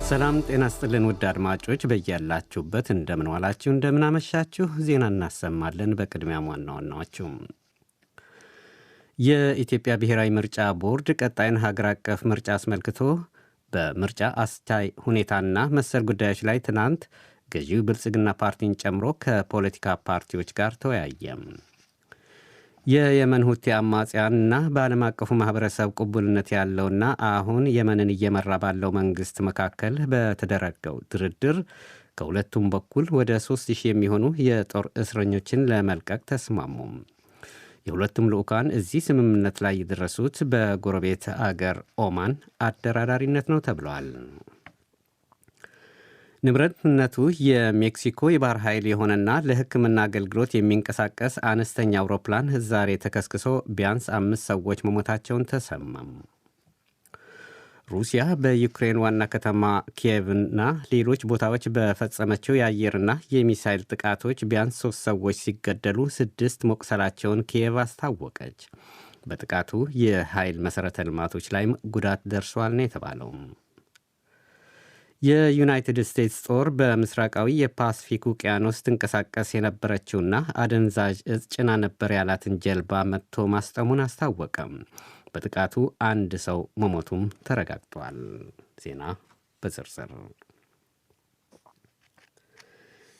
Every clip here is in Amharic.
ሰላም ጤና ስጥልን ውድ አድማጮች በያላችሁበት እንደምን ዋላችሁ እንደምን አመሻችሁ። ዜና እናሰማለን። በቅድሚያ ዋና ዋናዎቹ የኢትዮጵያ ብሔራዊ ምርጫ ቦርድ ቀጣይን ሀገር አቀፍ ምርጫ አስመልክቶ በምርጫ አስቻይ ሁኔታና መሰል ጉዳዮች ላይ ትናንት ገዢው ብልጽግና ፓርቲን ጨምሮ ከፖለቲካ ፓርቲዎች ጋር ተወያየ። የየመን ሁቲ አማጽያንና በዓለም አቀፉ ማህበረሰብ ቅቡልነት ያለውና አሁን የመንን እየመራ ባለው መንግስት መካከል በተደረገው ድርድር ከሁለቱም በኩል ወደ 3000 የሚሆኑ የጦር እስረኞችን ለመልቀቅ ተስማሙ። የሁለቱም ልዑካን እዚህ ስምምነት ላይ የደረሱት በጎረቤት አገር ኦማን አደራዳሪነት ነው ተብለዋል። ንብረትነቱ የሜክሲኮ የባህር ኃይል የሆነና ለሕክምና አገልግሎት የሚንቀሳቀስ አነስተኛ አውሮፕላን ዛሬ ተከስክሶ ቢያንስ 5 ሰዎች መሞታቸውን ተሰማም። ሩሲያ በዩክሬን ዋና ከተማ ኪየቭና ሌሎች ቦታዎች በፈጸመችው የአየርና የሚሳይል ጥቃቶች ቢያንስ 3 ሰዎች ሲገደሉ 6 መቁሰላቸውን ኪየቭ አስታወቀች። በጥቃቱ የኃይል መሠረተ ልማቶች ላይም ጉዳት ደርሷል ነው የተባለው። የዩናይትድ ስቴትስ ጦር በምስራቃዊ የፓስፊክ ውቅያኖስ ትንቀሳቀስ የነበረችውና አደንዛዥ እጽ ጭና ነበር ያላትን ጀልባ መጥቶ ማስጠሙን አስታወቀም። በጥቃቱ 1 ሰው መሞቱም ተረጋግጧል። ዜና በዝርዝር።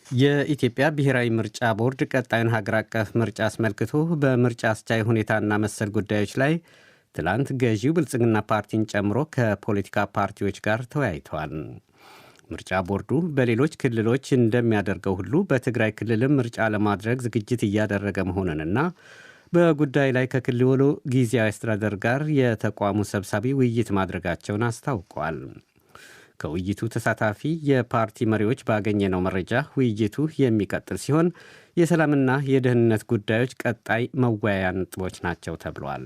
የኢትዮጵያ ብሔራዊ ምርጫ ቦርድ ቀጣዩን ሀገር አቀፍ ምርጫ አስመልክቶ በምርጫ አስቻይ ሁኔታና መሰል ጉዳዮች ላይ ትላንት ገዢው ብልጽግና ፓርቲን ጨምሮ ከፖለቲካ ፓርቲዎች ጋር ተወያይተዋል። ምርጫ ቦርዱ በሌሎች ክልሎች እንደሚያደርገው ሁሉ በትግራይ ክልልም ምርጫ ለማድረግ ዝግጅት እያደረገ መሆኑንና በጉዳይ ላይ ከክልሉ ጊዜያዊ አስተዳደር ጋር የተቋሙ ሰብሳቢ ውይይት ማድረጋቸውን አስታውቀዋል። ከውይይቱ ተሳታፊ የፓርቲ መሪዎች ባገኘነው መረጃ ውይይቱ የሚቀጥል ሲሆን የሰላምና የደህንነት ጉዳዮች ቀጣይ መወያያ ነጥቦች ናቸው ተብሏል።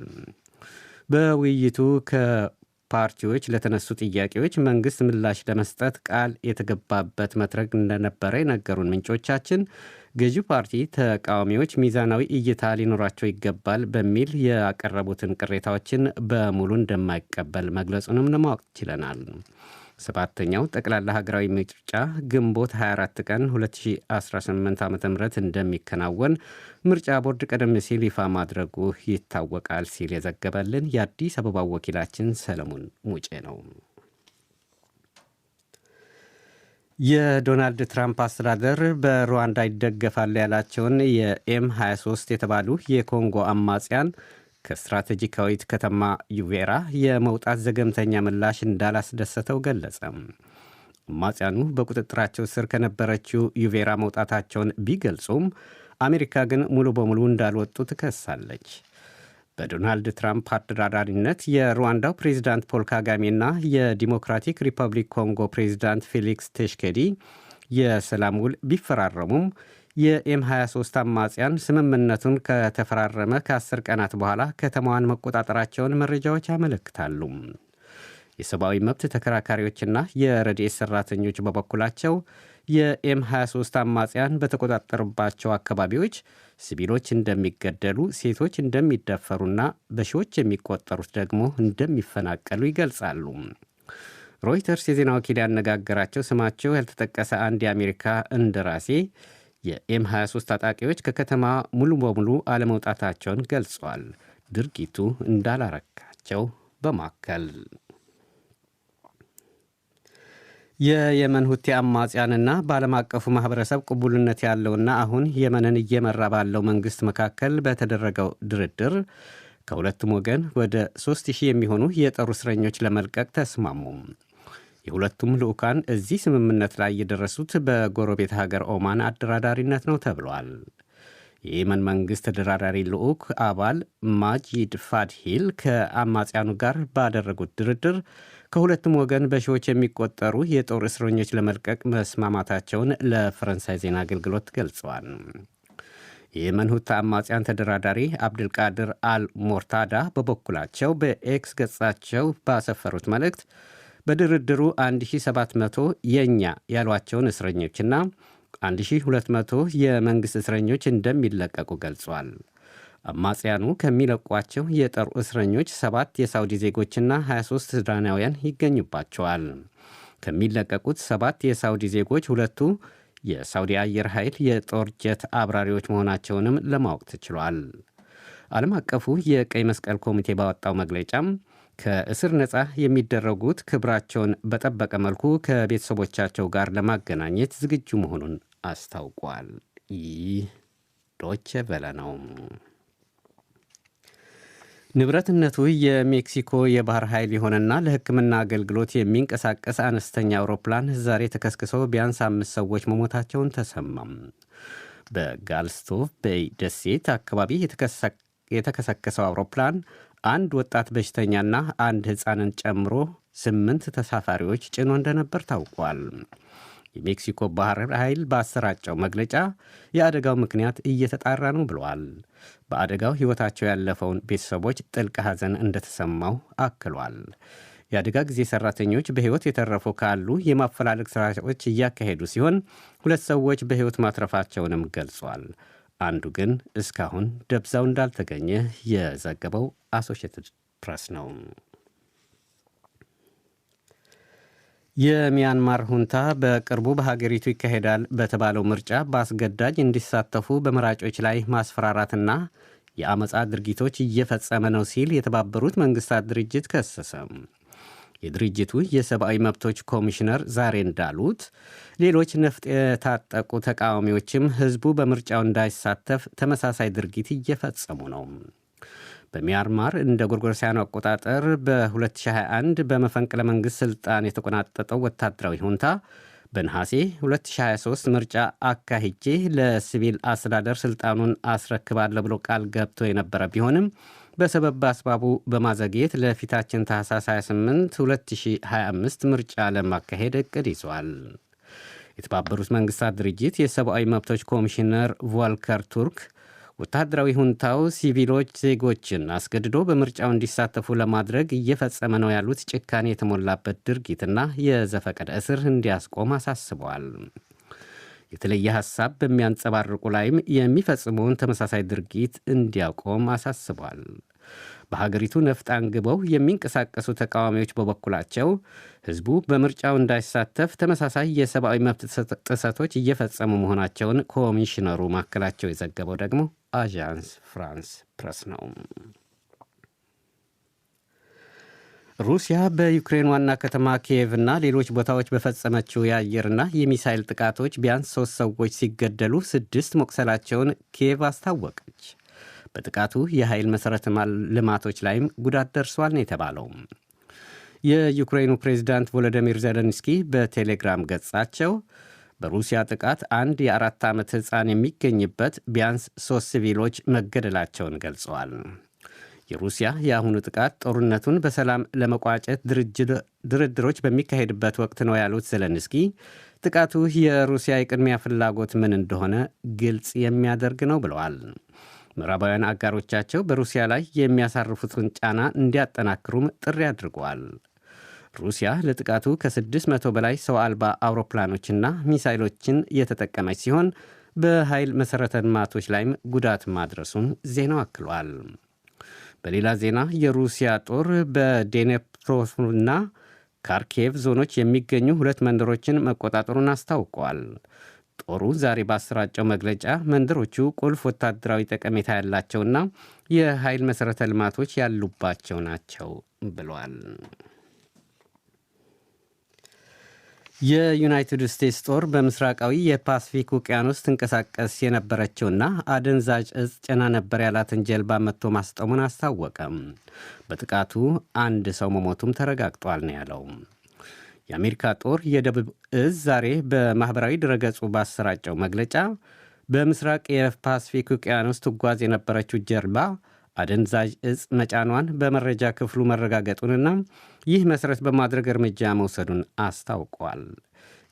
በውይይቱ ከፓርቲዎች ለተነሱ ጥያቄዎች መንግሥት ምላሽ ለመስጠት ቃል የተገባበት መድረክ እንደነበረ የነገሩን ምንጮቻችን ገዢው ፓርቲ ተቃዋሚዎች ሚዛናዊ እይታ ሊኖራቸው ይገባል በሚል ያቀረቡትን ቅሬታዎችን በሙሉ እንደማይቀበል መግለጹንም ለማወቅ ችለናል። 7ኛው ጠቅላላ ሀገራዊ ምርጫ ግንቦት 24 ቀን 2018 ዓ ም እንደሚከናወን ምርጫ ቦርድ ቀደም ሲል ይፋ ማድረጉ ይታወቃል ሲል የዘገበልን የአዲስ አበባ ወኪላችን ሰለሞን ሙጬ ነው። የዶናልድ ትራምፕ አስተዳደር በሩዋንዳ ይደገፋል ያላቸውን የኤም 23 የተባሉ የኮንጎ አማጽያን ከስትራቴጂካዊት ከተማ ዩቬራ የመውጣት ዘገምተኛ ምላሽ እንዳላስደሰተው ገለጸ። አማጽያኑ በቁጥጥራቸው ስር ከነበረችው ዩቬራ መውጣታቸውን ቢገልጹም አሜሪካ ግን ሙሉ በሙሉ እንዳልወጡ ትከሳለች። በዶናልድ ትራምፕ አደራዳሪነት የሩዋንዳው ፕሬዚዳንት ፖል ካጋሜና የዲሞክራቲክ ሪፐብሊክ ኮንጎ ፕሬዚዳንት ፌሊክስ ቴሽኬዲ የሰላም ውል ቢፈራረሙም የኤም 23 አማጽያን ስምምነቱን ከተፈራረመ ከ10 ቀናት በኋላ ከተማዋን መቆጣጠራቸውን መረጃዎች ያመለክታሉ። የሰብአዊ መብት ተከራካሪዎችና የረድኤት ሠራተኞች በበኩላቸው የኤም 23 አማጽያን በተቆጣጠሩባቸው አካባቢዎች ሲቪሎች እንደሚገደሉ፣ ሴቶች እንደሚደፈሩና በሺዎች የሚቆጠሩት ደግሞ እንደሚፈናቀሉ ይገልጻሉ። ሮይተርስ የዜና ወኪል ያነጋገራቸው ስማቸው ያልተጠቀሰ አንድ የአሜሪካ እንደራሴ የኤም 23 ታጣቂዎች ከከተማ ሙሉ በሙሉ አለመውጣታቸውን ገልጿል። ድርጊቱ እንዳላረካቸው በማከል የየመን ሁቲ አማጽያንና በዓለም አቀፉ ማህበረሰብ ቅቡልነት ያለውና አሁን የመንን እየመራ ባለው መንግሥት መካከል በተደረገው ድርድር ከሁለቱም ወገን ወደ 3000 የሚሆኑ የጦር እስረኞች ለመልቀቅ ተስማሙ። የሁለቱም ልዑካን እዚህ ስምምነት ላይ የደረሱት በጎረቤት ሀገር ኦማን አደራዳሪነት ነው ተብሏል። የየመን መንግሥት ተደራዳሪ ልዑክ አባል ማጂድ ፋድሂል ከአማጽያኑ ጋር ባደረጉት ድርድር ከሁለቱም ወገን በሺዎች የሚቆጠሩ የጦር እስረኞች ለመልቀቅ መስማማታቸውን ለፈረንሳይ ዜና አገልግሎት ገልጸዋል። የየመን ሁቲ አማጽያን ተደራዳሪ አብድልቃድር አል ሞርታዳ በበኩላቸው በኤክስ ገጻቸው ባሰፈሩት መልእክት በድርድሩ 1700 የኛ ያሏቸውን እስረኞችና 1200 የመንግሥት እስረኞች እንደሚለቀቁ ገልጿል። አማጽያኑ ከሚለቋቸው የጦር እስረኞች 7 የሳውዲ ዜጎችና 23 ሱዳናውያን ይገኙባቸዋል። ከሚለቀቁት 7 የሳውዲ ዜጎች 2ቱ የሳውዲ አየር ኃይል የጦር ጀት አብራሪዎች መሆናቸውንም ለማወቅ ተችሏል። ዓለም አቀፉ የቀይ መስቀል ኮሚቴ ባወጣው መግለጫም ከእስር ነፃ የሚደረጉት ክብራቸውን በጠበቀ መልኩ ከቤተሰቦቻቸው ጋር ለማገናኘት ዝግጁ መሆኑን አስታውቋል። ይህ ዶቼ ቬለ ነው። ንብረትነቱ የሜክሲኮ የባህር ኃይል የሆነና ለሕክምና አገልግሎት የሚንቀሳቀስ አነስተኛ አውሮፕላን ዛሬ ተከስክሶ ቢያንስ 5 ሰዎች መሞታቸውን ተሰማም። በጋልስቶቭ ቤይ ደሴት አካባቢ የተከሰከሰው አውሮፕላን አንድ ወጣት በሽተኛና አንድ ሕፃንን ጨምሮ 8 ተሳፋሪዎች ጭኖ እንደነበር ታውቋል። የሜክሲኮ ባህር ኃይል ባሰራጨው መግለጫ የአደጋው ምክንያት እየተጣራ ነው ብለዋል። በአደጋው ሕይወታቸው ያለፈውን ቤተሰቦች ጥልቅ ሐዘን እንደተሰማው አክሏል። የአደጋ ጊዜ ሠራተኞች በሕይወት የተረፉ ካሉ የማፈላለግ ሥራዎች እያካሄዱ ሲሆን 2 ሰዎች በሕይወት ማትረፋቸውንም ገልጿል። አንዱ ግን እስካሁን ደብዛው እንዳልተገኘ የዘገበው አሶሺየትድ ፕሬስ ነው። የሚያንማር ሁንታ በቅርቡ በሀገሪቱ ይካሄዳል በተባለው ምርጫ በአስገዳጅ እንዲሳተፉ በመራጮች ላይ ማስፈራራትና የአመፃ ድርጊቶች እየፈጸመ ነው ሲል የተባበሩት መንግስታት ድርጅት ከሰሰ። የድርጅቱ የሰብአዊ መብቶች ኮሚሽነር ዛሬ እንዳሉት ሌሎች ነፍጥ የታጠቁ ተቃዋሚዎችም ህዝቡ በምርጫው እንዳይሳተፍ ተመሳሳይ ድርጊት እየፈጸሙ ነው። በሚያንማር እንደ ጎርጎሮሳውያኑ አቆጣጠር በ2021 በመፈንቅለ መንግሥት ሥልጣን የተቆናጠጠው ወታደራዊ ሁንታ በነሐሴ 2023 ምርጫ አካሂጄ ለሲቪል አስተዳደር ሥልጣኑን አስረክባለሁ ብሎ ቃል ገብቶ የነበረ ቢሆንም በሰበብ አስባቡ በማዘግየት ለፊታችን ታህሳስ 28 2025 ምርጫ ለማካሄድ ዕቅድ ይዟል። የተባበሩት መንግሥታት ድርጅት የሰብአዊ መብቶች ኮሚሽነር ቮልከር ቱርክ ወታደራዊ ሁንታው ሲቪሎች ዜጎችን አስገድዶ በምርጫው እንዲሳተፉ ለማድረግ እየፈጸመ ነው ያሉት ጭካኔ የተሞላበት ድርጊትና የዘፈቀደ እስር እንዲያስቆም አሳስበዋል። የተለየ ሐሳብ በሚያንጸባርቁ ላይም የሚፈጽመውን ተመሳሳይ ድርጊት እንዲያቆም አሳስቧል። በሀገሪቱ ነፍጥ አንግበው የሚንቀሳቀሱ ተቃዋሚዎች በበኩላቸው ሕዝቡ በምርጫው እንዳይሳተፍ ተመሳሳይ የሰብአዊ መብት ጥሰቶች እየፈጸሙ መሆናቸውን ኮሚሽነሩ ማከላቸው የዘገበው ደግሞ አዣንስ ፍራንስ ፕረስ ነው። ሩሲያ በዩክሬን ዋና ከተማ ኪየቭ እና ሌሎች ቦታዎች በፈጸመችው የአየርና የሚሳይል ጥቃቶች ቢያንስ 3 ሰዎች ሲገደሉ 6 መቁሰላቸውን ኪየቭ አስታወቀች። በጥቃቱ የኃይል መሠረተ ልማቶች ላይም ጉዳት ደርሷል ነው የተባለው። የዩክሬኑ ፕሬዝዳንት ቮሎዲሚር ዜሌንስኪ በቴሌግራም ገጻቸው በሩሲያ ጥቃት አንድ የ4 ዓመት ሕፃን የሚገኝበት ቢያንስ 3 ሲቪሎች መገደላቸውን ገልጸዋል። የሩሲያ የአሁኑ ጥቃት ጦርነቱን በሰላም ለመቋጨት ድርድሮች በሚካሄድበት ወቅት ነው ያሉት ዜሌንስኪ ጥቃቱ የሩሲያ የቅድሚያ ፍላጎት ምን እንደሆነ ግልጽ የሚያደርግ ነው ብለዋል። ምዕራባውያን አጋሮቻቸው በሩሲያ ላይ የሚያሳርፉትን ጫና እንዲያጠናክሩም ጥሪ አድርገዋል። ሩሲያ ለጥቃቱ ከ600 በላይ ሰው አልባ አውሮፕላኖችና ሚሳይሎችን የተጠቀመች ሲሆን በኃይል መሠረተ ልማቶች ላይም ጉዳት ማድረሱን ዜናው አክሏል። በሌላ ዜና የሩሲያ ጦር በዴኔፕሮና ካርኬቭ ዞኖች የሚገኙ 2 መንደሮችን መቆጣጠሩን አስታውቋል። ጦሩ ዛሬ ባሰራጨው መግለጫ መንደሮቹ ቁልፍ ወታደራዊ ጠቀሜታ ያላቸውና የኃይል መሠረተ ልማቶች ያሉባቸው ናቸው ብሏል። የዩናይትድ ስቴትስ ጦር በምስራቃዊ የፓሲፊክ ውቅያኖስ ትንቀሳቀስ የነበረችውና አደንዛዥ እጽ ጭና ነበር ያላትን ጀልባ መጥቶ ማስጠሙን አስታወቀም። በጥቃቱ 1 ሰው መሞቱም ተረጋግጧል ነው ያለው። የአሜሪካ ጦር የደቡብ እዝ ዛሬ በማኅበራዊ ድረገጹ ባሰራጨው መግለጫ በምስራቅ የፓሲፊክ ውቅያኖስ ትጓዝ የነበረችው ጀልባ አደንዛዥ እጽ መጫኗን በመረጃ ክፍሉ መረጋገጡንና ይህ መሠረት በማድረግ እርምጃ መውሰዱን አስታውቋል።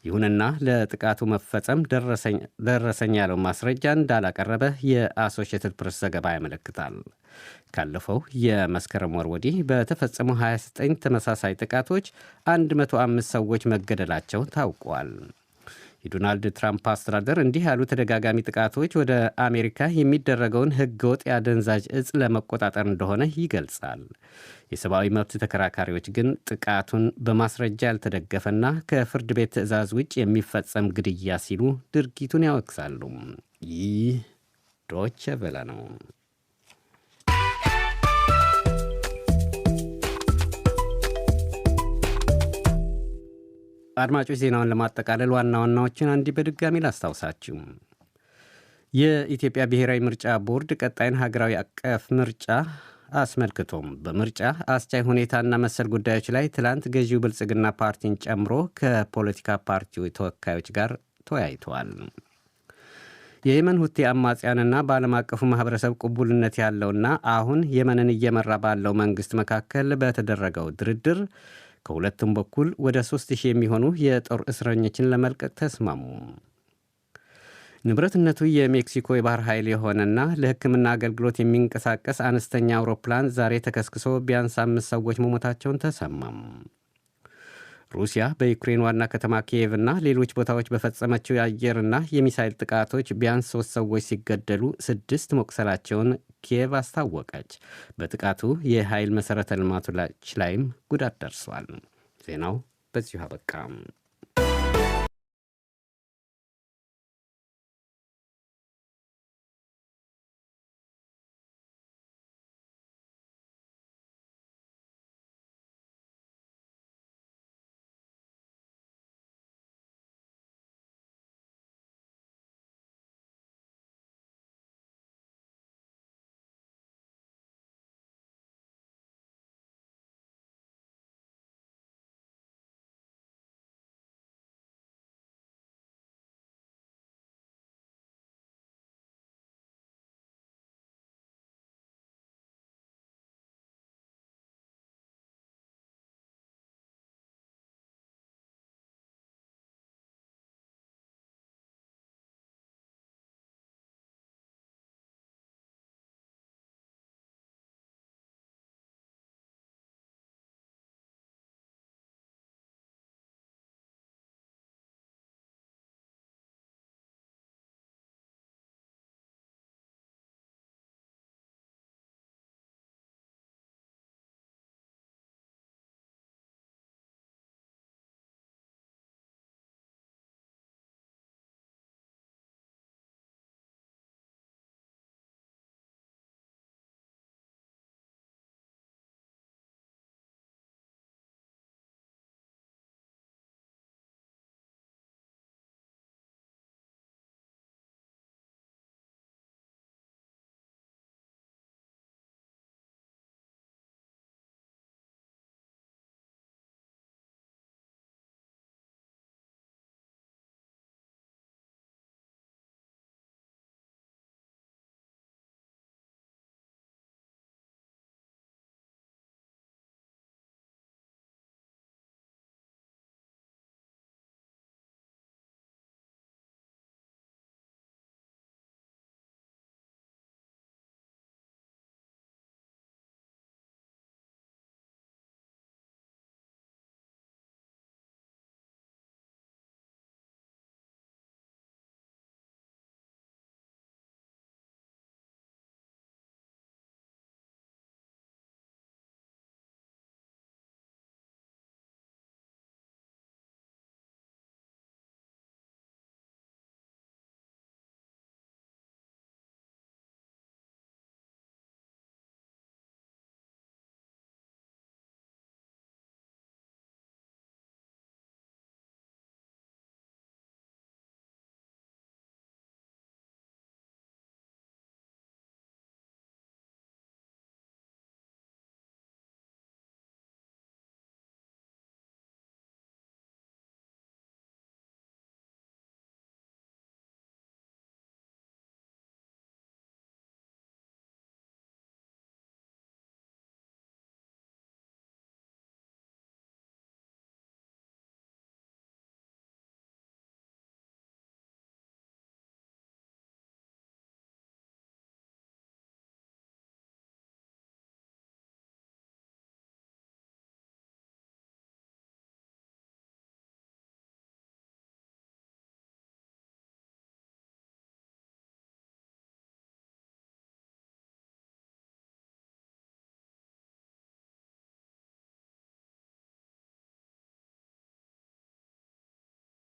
ይሁንና ለጥቃቱ መፈጸም ደረሰኝ ያለው ማስረጃ እንዳላቀረበ የአሶሺየትድ ፕሬስ ዘገባ ያመለክታል። ካለፈው የመስከረም ወር ወዲህ በተፈጸሙ 29 ተመሳሳይ ጥቃቶች 105 ሰዎች መገደላቸው ታውቋል። የዶናልድ ትራምፕ አስተዳደር እንዲህ ያሉ ተደጋጋሚ ጥቃቶች ወደ አሜሪካ የሚደረገውን ሕገወጥ የአደንዛዥ እጽ ለመቆጣጠር እንደሆነ ይገልጻል። የሰብአዊ መብት ተከራካሪዎች ግን ጥቃቱን በማስረጃ ያልተደገፈና ከፍርድ ቤት ትዕዛዝ ውጭ የሚፈጸም ግድያ ሲሉ ድርጊቱን ያወግዛሉ። ይህ ዶይቼ ቬለ ነው። አድማጮች ዜናውን ለማጠቃለል ዋና ዋናዎችን አንዲህ በድጋሚ ላስታውሳችሁ። የኢትዮጵያ ብሔራዊ ምርጫ ቦርድ ቀጣይን ሀገራዊ አቀፍ ምርጫ አስመልክቶም በምርጫ አስቻይ ሁኔታና መሰል ጉዳዮች ላይ ትላንት ገዢው ብልጽግና ፓርቲን ጨምሮ ከፖለቲካ ፓርቲው ተወካዮች ጋር ተወያይተዋል። የየመን ሁቴ አማጽያንና በዓለም አቀፉ ማኅበረሰብ ቅቡልነት ያለውና አሁን የመንን እየመራ ባለው መንግሥት መካከል በተደረገው ድርድር ከሁለቱም በኩል ወደ 3000 የሚሆኑ የጦር እስረኞችን ለመልቀቅ ተስማሙ። ንብረትነቱ የሜክሲኮ የባህር ኃይል የሆነና ለሕክምና አገልግሎት የሚንቀሳቀስ አነስተኛ አውሮፕላን ዛሬ ተከስክሶ ቢያንስ 5 ሰዎች መሞታቸውን ተሰማም። ሩሲያ በዩክሬን ዋና ከተማ ኪየቭ እና ሌሎች ቦታዎች በፈጸመችው የአየርና የሚሳይል ጥቃቶች ቢያንስ 3 ሰዎች ሲገደሉ 6 መቁሰላቸውን ኪየቭ አስታወቀች። በጥቃቱ የኃይል መሠረተ ልማቶች ላይም ጉዳት ደርሷል። ዜናው በዚሁ አበቃ።